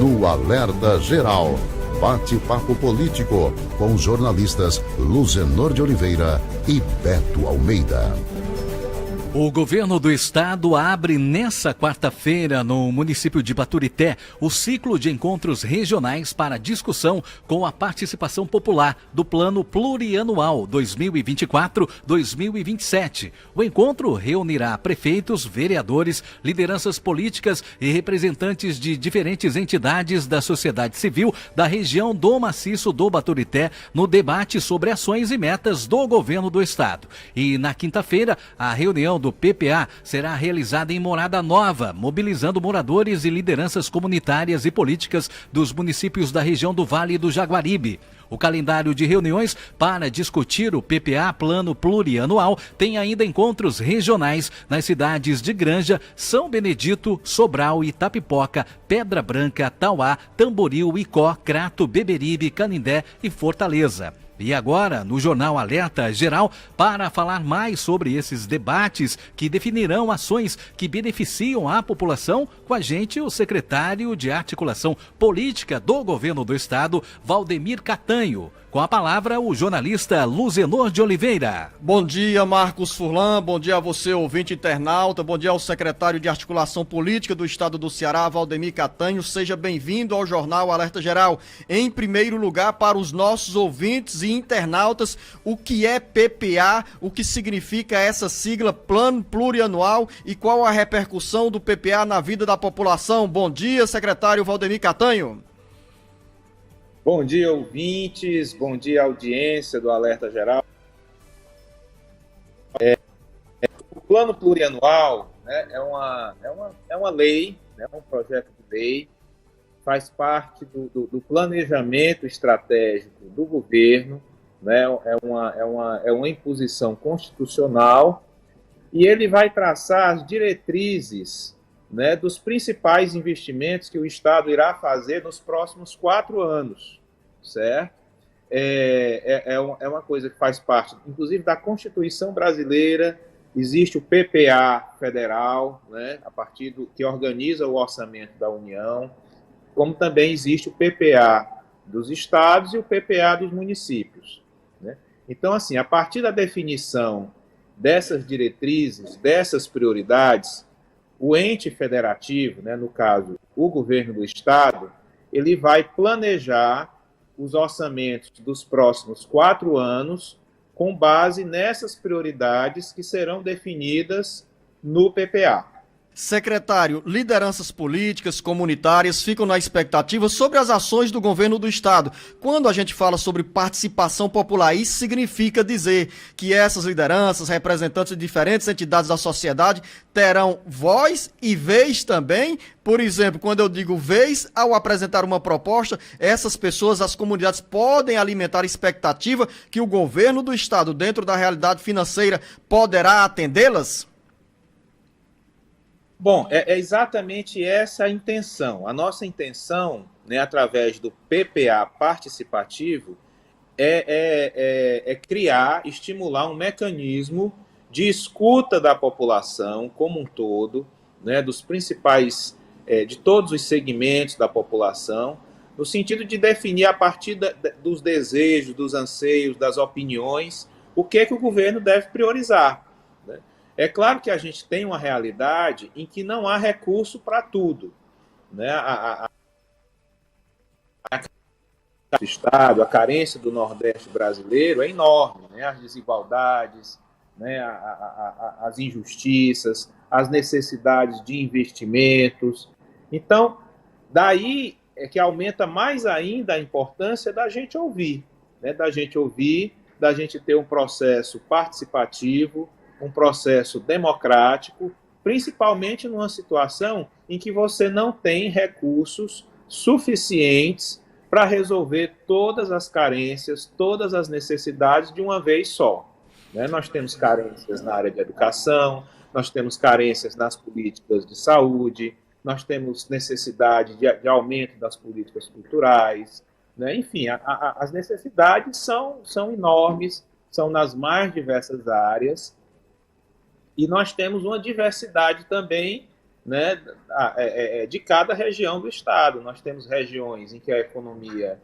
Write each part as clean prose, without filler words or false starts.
no Alerta Geral. Bate-papo político com os jornalistas Luzenor de Oliveira e Beto Almeida. O governo do estado abre nesta quarta-feira, no município de Baturité, o ciclo de encontros regionais para discussão com a participação popular do Plano Plurianual 2024-2027. O encontro reunirá prefeitos, vereadores, lideranças políticas e representantes de diferentes entidades da sociedade civil da região do Maciço do Baturité no debate sobre ações e metas do governo do estado. E na quinta-feira, a reunião do PPA será realizada em Morada Nova, mobilizando moradores e lideranças comunitárias e políticas dos municípios da região do Vale do Jaguaribe. O calendário de reuniões para discutir o PPA, Plano Plurianual, tem ainda encontros regionais nas cidades de Granja, São Benedito, Sobral, Itapipoca, Pedra Branca, Tauá, Tamboril, Icó, Crato, Beberibe, Canindé e Fortaleza. E agora, no Jornal Alerta Geral, para falar mais sobre esses debates que definirão ações que beneficiam a população, com a gente o secretário de Articulação Política do Governo do Estado, Valdemir Catanho. Com a palavra, o jornalista Luzenor de Oliveira. Bom dia, Marcos Furlan. Bom dia a você, ouvinte internauta. Bom dia ao secretário de Articulação Política do Estado do Ceará, Valdemir Catanho. Seja bem-vindo ao Jornal Alerta Geral. Em primeiro lugar, para os nossos ouvintes e internautas, o que é PPA, o que significa essa sigla Plano Plurianual e qual a repercussão do PPA na vida da população. Bom dia, secretário Valdemir Catanho. Bom dia, ouvintes, bom dia, audiência do Alerta Geral. O Plano Plurianual, né, é uma lei, né, um projeto de lei, faz parte do planejamento estratégico do governo, né, é uma imposição constitucional, e ele vai traçar as diretrizes, né, dos principais investimentos que o Estado irá fazer nos próximos 4 anos, certo? É uma coisa que faz parte, inclusive, da Constituição brasileira. Existe o PPA federal, né, a partir que organiza o orçamento da União, como também existe o PPA dos estados e o PPA dos municípios, né? Então, assim, a partir da definição dessas diretrizes, dessas prioridades, o ente federativo, né, no caso, o governo do estado, ele vai planejar os orçamentos dos próximos 4 anos com base nessas prioridades que serão definidas no PPA. Secretário, lideranças políticas, comunitárias ficam na expectativa sobre as ações do governo do estado. Quando a gente fala sobre participação popular, isso significa dizer que essas lideranças, representantes de diferentes entidades da sociedade, terão voz e vez também. Por exemplo, quando eu digo vez, ao apresentar uma proposta, essas pessoas, as comunidades, podem alimentar expectativa que o governo do estado, dentro da realidade financeira, poderá atendê-las? Bom, é exatamente essa a intenção. A nossa intenção, né, através do PPA participativo, é criar, estimular um mecanismo de escuta da população como um todo, né, dos principais, de todos os segmentos da população, no sentido de definir a partir dos desejos, dos anseios, das opiniões, o que o governo deve priorizar. É claro que a gente tem uma realidade em que não há recurso para tudo, né? A do Estado, a carência do Nordeste brasileiro é enorme, né? As desigualdades, né? As injustiças, as necessidades de investimentos. Então, daí é que aumenta mais ainda a importância da gente ouvir, né? Da gente ter um processo participativo, um processo democrático, principalmente numa situação em que você não tem recursos suficientes para resolver todas as carências, todas as necessidades de uma vez só, né? Nós temos carências na área de educação, nós temos carências nas políticas de saúde, nós temos necessidade de aumento das políticas culturais, né? Enfim, as necessidades são enormes, são nas mais diversas áreas, e nós temos uma diversidade também né, de cada região do estado. Nós temos regiões em que a economia,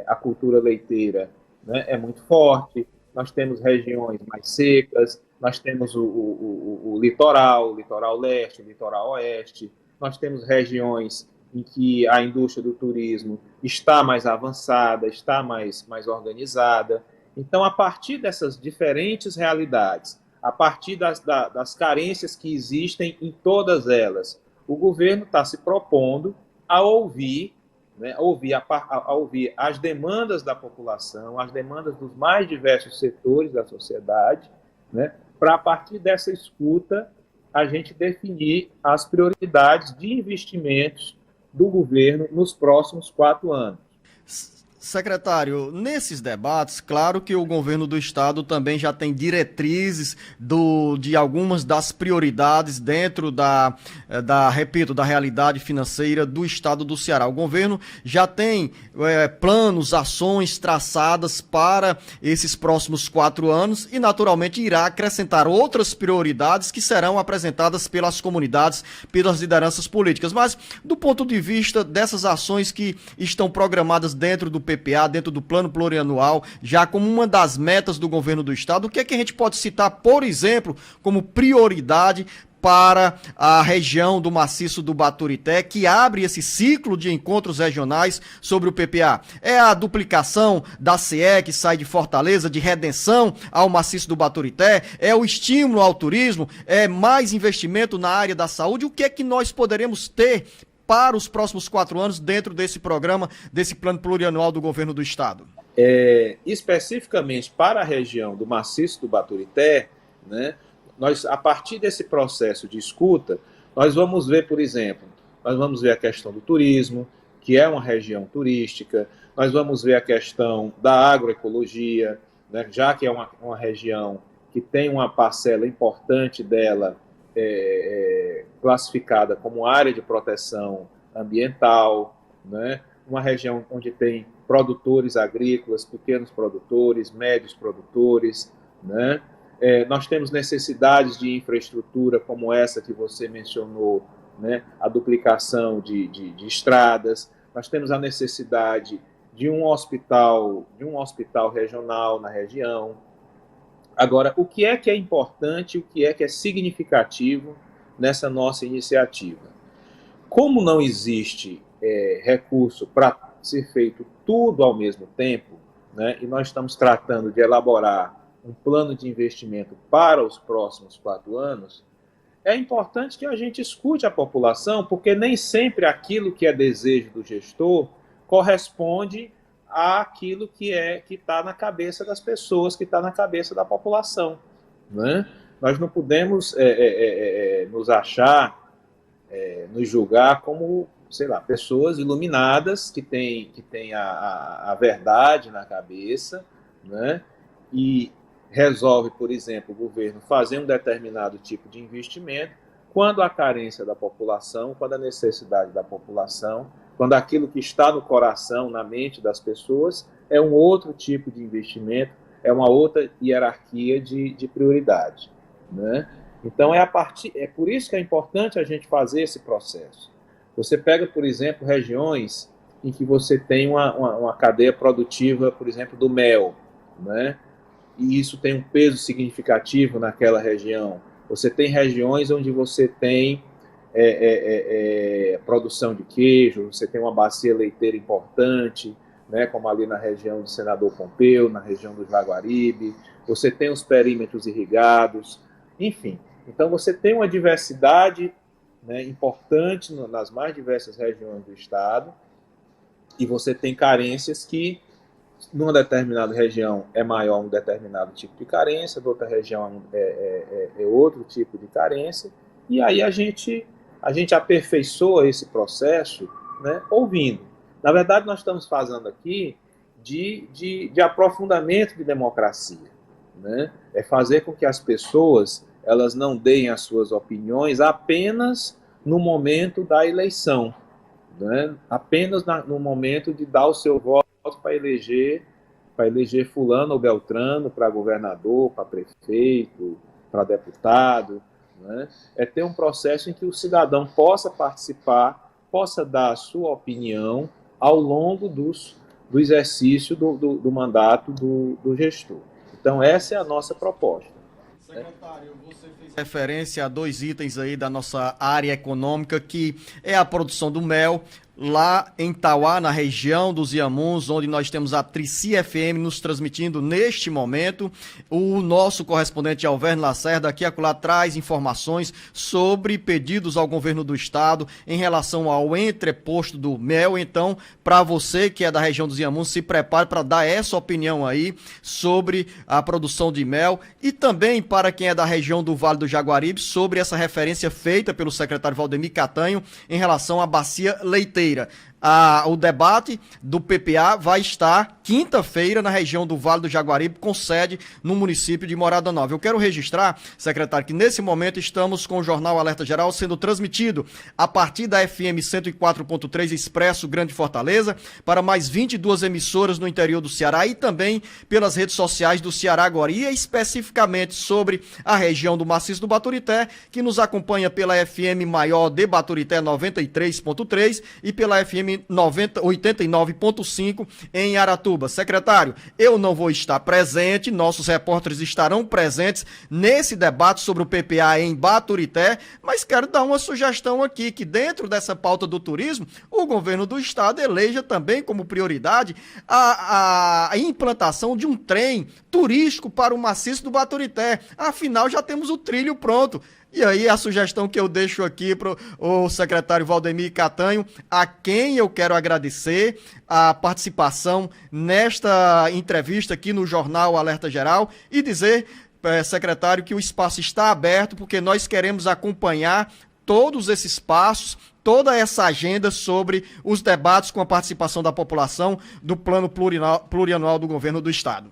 a cultura leiteira, né, é muito forte, nós temos regiões mais secas, nós temos o litoral leste, o litoral oeste, nós temos regiões em que a indústria do turismo está mais avançada, está mais organizada. Então, a partir dessas diferentes realidades, a partir das carências que existem em todas elas, o governo está se propondo a ouvir, né, a ouvir as demandas da população, as demandas dos mais diversos setores da sociedade, né, para, a partir dessa escuta, a gente definir as prioridades de investimentos do governo nos próximos 4 anos. Secretário, nesses debates, claro que o governo do estado também já tem diretrizes de algumas das prioridades dentro repito, da realidade financeira do estado do Ceará. O governo já tem planos, ações traçadas para esses próximos 4 anos e, naturalmente, irá acrescentar outras prioridades que serão apresentadas pelas comunidades, pelas lideranças políticas. Mas, do ponto de vista dessas ações que estão programadas dentro do PPA, dentro do plano plurianual, já como uma das metas do governo do estado, o que é que a gente pode citar, por exemplo, como prioridade para a região do maciço do Baturité, que abre esse ciclo de encontros regionais sobre o PPA? É a duplicação da CE, que sai de Fortaleza, de Redenção ao maciço do Baturité? É o estímulo ao turismo? É mais investimento na área da saúde? O que é que nós poderemos ter para os próximos 4 anos dentro desse programa, desse plano plurianual do governo do estado? Especificamente para a região do maciço do Baturité, né, nós, a partir desse processo de escuta, nós vamos ver, por exemplo, nós vamos ver a questão do turismo, que é uma região turística, nós vamos ver a questão da agroecologia, né, já que é uma região que tem uma parcela importante dela classificada como área de proteção ambiental, né? Uma região onde tem produtores agrícolas, pequenos produtores, médios produtores, né? Nós temos necessidades de infraestrutura como essa que você mencionou, né? A duplicação de estradas, nós temos a necessidade de um hospital regional na região. Agora, o que é importante, o que é significativo nessa nossa iniciativa? Como não existe recurso para ser feito tudo ao mesmo tempo, né, e nós estamos tratando de elaborar um plano de investimento para os próximos 4 anos, é importante que a gente escute a população, porque nem sempre aquilo que é desejo do gestor corresponde àquilo que está na cabeça das pessoas, que está na cabeça da população, né? Nós não podemos nos achar, nos julgar como, sei lá, pessoas iluminadas que têm a verdade na cabeça, né? E resolve, por exemplo, o governo fazer um determinado tipo de investimento quando a carência da população, quando a necessidade da população, quando aquilo que está no coração, na mente das pessoas, é um outro tipo de investimento, é uma outra hierarquia de prioridade, né? Então, é por isso que é importante a gente fazer esse processo. Você pega, por exemplo, regiões em que você tem uma cadeia produtiva, por exemplo, do mel, né? E isso tem um peso significativo naquela região. Você tem regiões onde você tem produção de queijo, você tem uma bacia leiteira importante, né, como ali na região do Senador Pompeu, na região do Jaguaribe, você tem os perímetros irrigados, enfim. Então você tem uma diversidade, né, importante nas mais diversas regiões do estado, e você tem carências que, numa determinada região, é maior um determinado tipo de carência, noutra região é outro tipo de carência, e aí a gente aperfeiçoa esse processo, né, ouvindo. Na verdade, nós estamos fazendo aqui de aprofundamento de democracia, né? É fazer com que as pessoas elas não deem as suas opiniões apenas no momento da eleição, né? Apenas no momento de dar o seu voto para eleger fulano ou beltrano para governador, para prefeito, para deputado, né, é ter um processo em que o cidadão possa participar, possa dar a sua opinião ao longo do exercício do mandato do gestor. Então, essa é a nossa proposta. Secretário, você fez referência a 2 itens aí da nossa área econômica, que é a produção do mel, lá em Tauá, na região dos Inhamuns, onde nós temos a Trici FM nos transmitindo neste momento. O nosso correspondente Alverno Lacerda aqui acolá traz informações sobre pedidos ao governo do estado em relação ao entreposto do mel. Então, para você que é da região dos Inhamuns, se prepare para dar essa opinião aí sobre a produção de mel, e também para quem é da região do Vale do Jaguaribe, sobre essa referência feita pelo secretário Valdemir Catanho em relação à bacia leiteira. O debate do PPA vai estar quinta-feira na região do Vale do Jaguaribe, com sede no município de Morada Nova. Eu quero registrar, secretário, que nesse momento estamos com o Jornal Alerta Geral sendo transmitido a partir da FM 104.3 Expresso Grande Fortaleza, para mais 22 emissoras no interior do Ceará, e também pelas redes sociais do Ceará Agora, e especificamente sobre a região do Maciço do Baturité, que nos acompanha pela FM Maior de Baturité 93.3 e pela FM 89.5 em Aratuba. Secretário, eu não vou estar presente, nossos repórteres estarão presentes nesse debate sobre o PPA em Baturité, mas quero dar uma sugestão aqui, que dentro dessa pauta do turismo, o governo do estado eleja também como prioridade a implantação de um trem turístico para o Maciço do Baturité. Afinal, já temos o trilho pronto. E aí a sugestão que eu deixo aqui para o secretário Valdemir Catanho, a quem eu quero agradecer a participação nesta entrevista aqui no Jornal Alerta Geral, e dizer, secretário, que o espaço está aberto, porque nós queremos acompanhar todos esses passos, toda essa agenda sobre os debates com a participação da população do plano plurianual do governo do estado.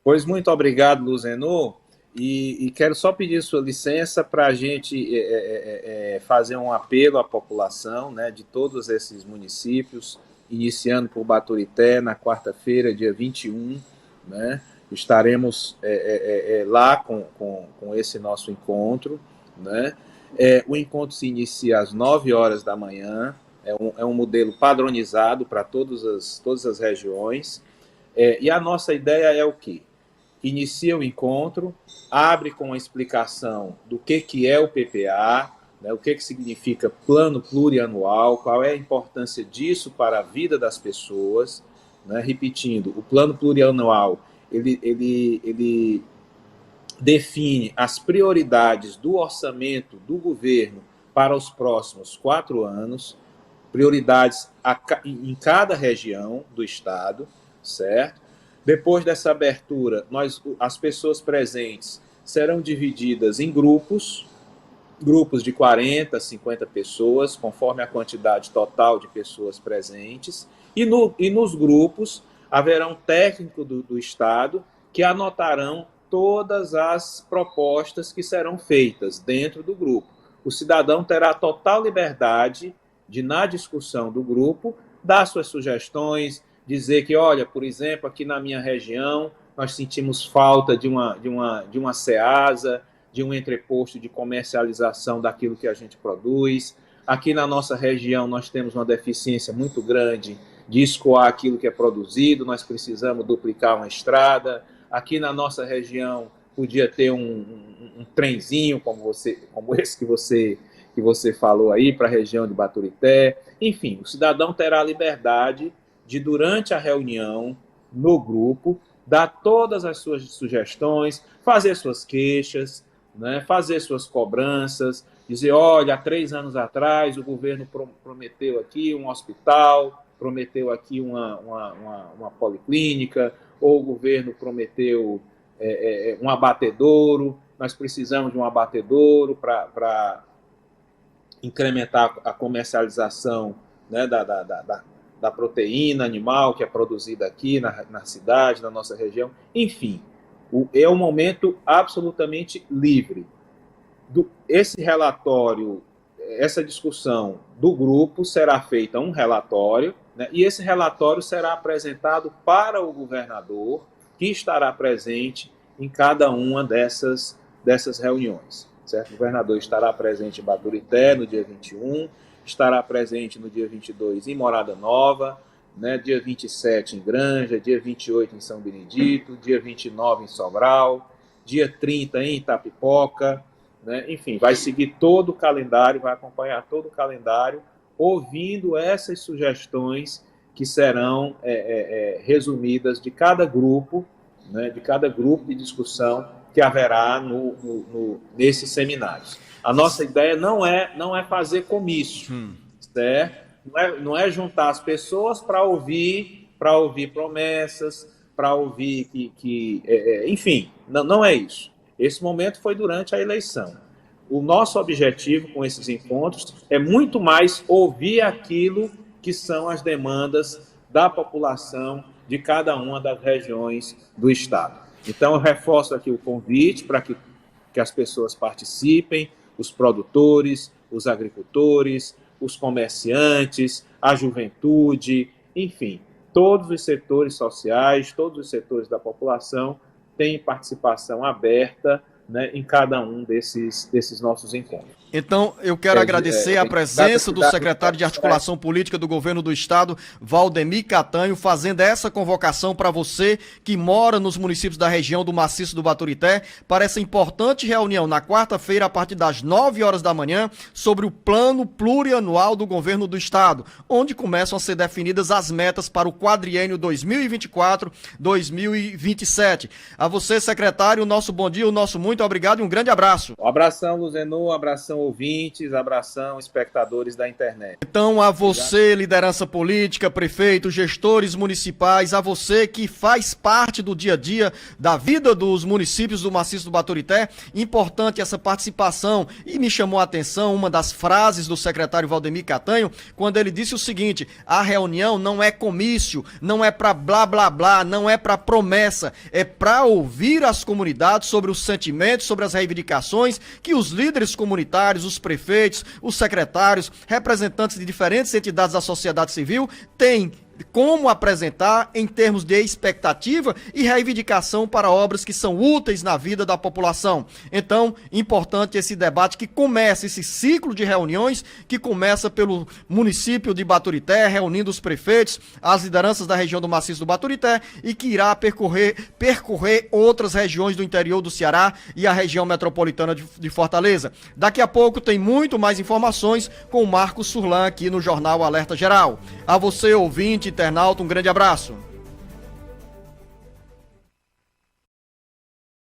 Pois muito obrigado, Luzenu. E quero só pedir sua licença para a gente fazer um apelo à população, né, de todos esses municípios, iniciando por Baturité, na quarta-feira, dia 21, né, estaremos lá com esse nosso encontro, né. O encontro se inicia às 9 horas da manhã, é um modelo padronizado para todas as regiões, e a nossa ideia é o quê? Inicia o encontro, abre com a explicação do que é o PPA, né, o que significa plano plurianual, qual é a importância disso para a vida das pessoas, né? Repetindo, o plano plurianual, ele define as prioridades do orçamento do governo para os próximos 4 anos, prioridades em cada região do estado, certo? Depois dessa abertura, as pessoas presentes serão divididas em grupos de 40, 50 pessoas, conforme a quantidade total de pessoas presentes, e nos grupos haverá um técnico do Estado que anotarão todas as propostas que serão feitas dentro do grupo. O cidadão terá total liberdade de, na discussão do grupo, dar suas sugestões, dizer que, olha, por exemplo, aqui na minha região, nós sentimos falta de uma SEASA, de um entreposto de comercialização daquilo que a gente produz. Aqui na nossa região, nós temos uma deficiência muito grande de escoar aquilo que é produzido, nós precisamos duplicar uma estrada. Aqui na nossa região, podia ter um trenzinho, como esse que você falou aí, para a região de Baturité. Enfim, o cidadão terá a liberdade de, durante a reunião, no grupo, dar todas as suas sugestões, fazer suas queixas, né, fazer suas cobranças, dizer, olha, há 3 anos atrás o governo prometeu aqui um hospital, prometeu aqui uma policlínica, ou o governo prometeu um abatedouro, nós precisamos de um abatedouro para incrementar a comercialização, né, da proteína animal que é produzida aqui na cidade, na nossa região. Enfim, é um momento absolutamente livre. Esse relatório, essa discussão do grupo, será feita um relatório, né, e esse relatório será apresentado para o governador, que estará presente em cada uma dessas dessas reuniões. Certo? O governador estará presente em Baturité no dia 21, estará presente no dia 22 em Morada Nova, né, dia 27 em Granja, dia 28 em São Benedito, dia 29 em Sobral, dia 30 em Itapipoca, né, enfim, vai seguir todo o calendário, vai acompanhar todo o calendário, ouvindo essas sugestões que serão resumidas de cada grupo, né, de cada grupo de discussão que haverá nesses seminários. A nossa ideia não é fazer comício, certo? Não é juntar as pessoas para ouvir promessas, para ouvir enfim, não é isso. Esse momento foi durante a eleição. O nosso objetivo com esses encontros é muito mais ouvir aquilo que são as demandas da população de cada uma das regiões do Estado. Então, eu reforço aqui o convite para que as pessoas participem, os produtores, os agricultores, os comerciantes, a juventude, enfim, todos os setores sociais, todos os setores da população têm participação aberta, né, em cada um desses nossos encontros. Então, eu quero agradecer a presença do secretário de Articulação Política do Governo do Estado, Valdemir Catanho, fazendo essa convocação para você que mora nos municípios da região do Maciço do Baturité, para essa importante reunião na quarta-feira, a partir das 9 horas da manhã, sobre o Plano Plurianual do Governo do Estado, onde começam a ser definidas as metas para o quadriênio 2024-2027. A você, secretário, o nosso bom dia, o nosso muito obrigado e um grande abraço. Um abração, Luzenor, um abração, ouvintes, abração, espectadores da internet. Então, a você, liderança política, prefeitos, gestores municipais, a você que faz parte do dia a dia da vida dos municípios do Maciço do Baturité, importante essa participação. E me chamou a atenção uma das frases do secretário Valdemir Catanho, quando ele disse o seguinte: a reunião não é comício, não é para blá blá blá, não é para promessa, é para ouvir as comunidades sobre os sentimentos, sobre as reivindicações que os líderes comunitários, os prefeitos, os secretários, representantes de diferentes entidades da sociedade civil têm como apresentar em termos de expectativa e reivindicação para obras que são úteis na vida da população. Então, importante esse debate que começa, esse ciclo de reuniões que começa pelo município de Baturité, reunindo os prefeitos, as lideranças da região do Maciço do Baturité e que irá percorrer outras regiões do interior do Ceará e a região metropolitana de Fortaleza. Daqui a pouco tem muito mais informações com o Marcos Surlan aqui no Jornal Alerta Geral. A você, ouvinte, internauta, um grande abraço.